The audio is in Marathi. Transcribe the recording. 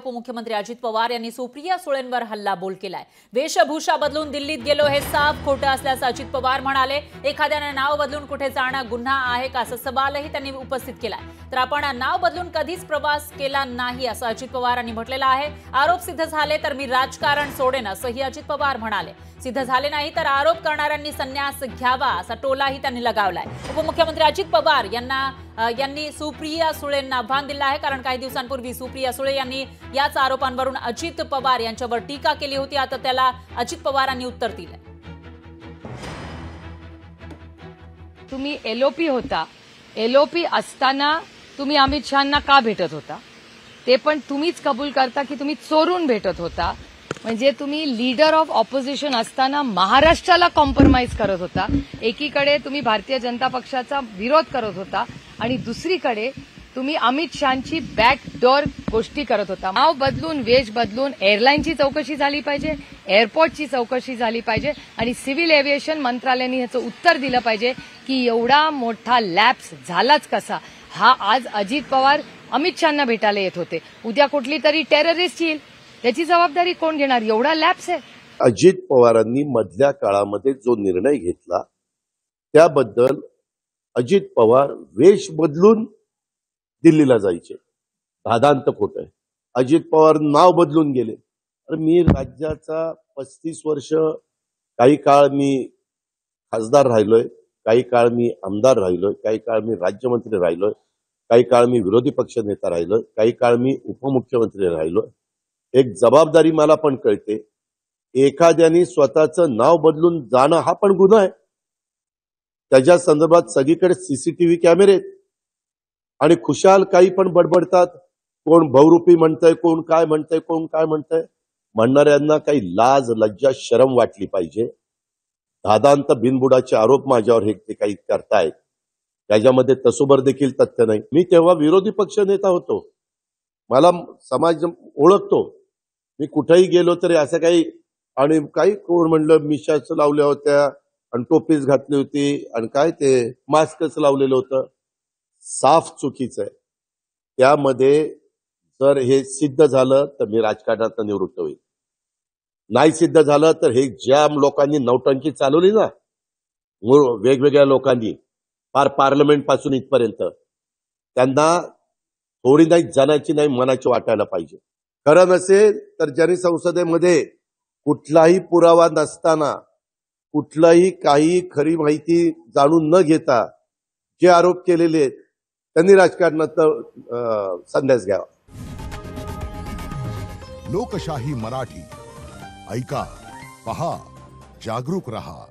उपमुख्यमंत्री अजित पवार यांनी सुप्रिया सुळेंवर हल्लाबोल केलाय। वेशभूषा बदलून दिल्लीत गेलो हे साफ खोटं असल्याचं अजित पवार म्हणाले। एखाद्याने नाव बदलून कुठे जाणं गुन्हा आहे का असा सवालही त्यांनी उपस्थित केलाय। तर आपण नाव बदलून कधीच प्रवास केला नाही असं अजित पवारांनी म्हटलेलं आहे। आरोप सिद्ध झाले तर मी राजकारण सोडेन असंही अजित पवार म्हणाले। सिद्ध झाले नाही तर आरोप करणाऱ्यांनी संन्यास घ्यावा असा टोलाही त्यांनी लगावलाय। उपमुख्यमंत्री अजित पवार यांनी सुप्रिया सुळेंना आव्हान दिलं आहे, कारण काही दिवसांपूर्वी सुप्रिया सुळे यांनी याच आरोपांवरून अजित पवार यांच्यावर टीका केली होती। आता त्याला अजित पवारांनी उत्तर दिलं। तुम्ही एलओपी होता, एलओपी असताना तुम्ही अमित शहांना का भेटत होता ते पण तुम्हीच कबूल करता की तुम्ही चोरून भेटत होता। म्हणजे तुम्ही लीडर ऑफ ऑपोजिशन असताना महाराष्ट्राला कॉम्प्रोमाइज करत होता। एकीकडे तुम्ही भारतीय जनता पक्षाचा विरोध करत होता आणि दुसरीकडे तुम्ही अमित शहांची बॅकडोर गोष्टी करत होता। नाव बदलून, वेश बदलून एअरलाईनची चौकशी झाली पाहिजे, एअरपोर्टची चौकशी झाली पाहिजे आणि सिव्हिल एव्हिएशन मंत्रालयाने ह्याचं उत्तर दिलं पाहिजे की एवढा मोठा लॅप्स झालाच कसा। हा आज अजित पवार अमित शहांना भेटायला येत होते, उद्या कुठली तरी टेररिस्ट येईल, त्याची जबाबदारी कोण घेणार? एवढा लॅप्स आहे। अजित पवारांनी मधल्या काळामध्ये जो निर्णय घेतला त्याबद्दल अजित पवार वेश बदलून दिल्लीला जायचे, दादांत खोट आहे। अजित पवार नाव बदलून गेले। मी राज्याचा 35 वर्ष, काही काळ मी खासदार राहिलोय, काही काळ मी आमदार राहिलोय, काही काळ मी राज्यमंत्री राहिलोय, काही काळ मी विरोधी पक्ष नेता राहिलोय, काही काळ मी उपमुख्यमंत्री राहिलोय। एक जबाबदारी मला पण कळते। एखाद्याने स्वतःचं नाव बदलून जाणं हा पण गुन्हा आहे। त्याच्या संदर्भात सगळीकडे सीसीटीव्ही कॅमेरे आहेत आणि खुशाल काही पण बडबडतात। कोण बहुरूपी म्हणतंय, कोण काय म्हणतंय, कोण काय म्हणतंय। म्हणणाऱ्यांना काही लाज, लज्जा, शरम वाटली पाहिजे। दादांत बिनबुडाचे आरोप माझ्यावर हे ते काही करतायत, त्याच्यामध्ये तसोबर देखील तथ्य नाही। मी तेव्हा विरोधी पक्ष नेता होतो, मला समाज ओळखतो। मी कुठेही गेलो तरी असं काही, आणि काही कोण म्हणलं मिशाच लावल्या होत्या आणि टोपीच घातली होती आणि काय ते मास्कच लावलेलं होतं, साफ चुकीचं आहे। त्यामध्ये जर हे सिद्ध झालं तर मी राजकारणात निवृत्त होईल। नाही सिद्ध झालं तर हे ज्या लोकांनी नौटंकी चालवली ना, वेगवेगळ्या लोकांनी, फार पार्लमेंट पासून इथपर्यंत, त्यांना थोडी नाही जनाची नाही मनाची वाटायला पाहिजे। खरं नसेल तर ज्यांनी संसदेमध्ये कुठलाही पुरावा नसताना, कुठलाही काही खरी माहिती जाणून न घेता जे आरोप केलेले आहेत त्यांनी राजकारणात संन्यास घ्यावा। लोकशाही मराठी ऐका, पहा, जागरूक रहा।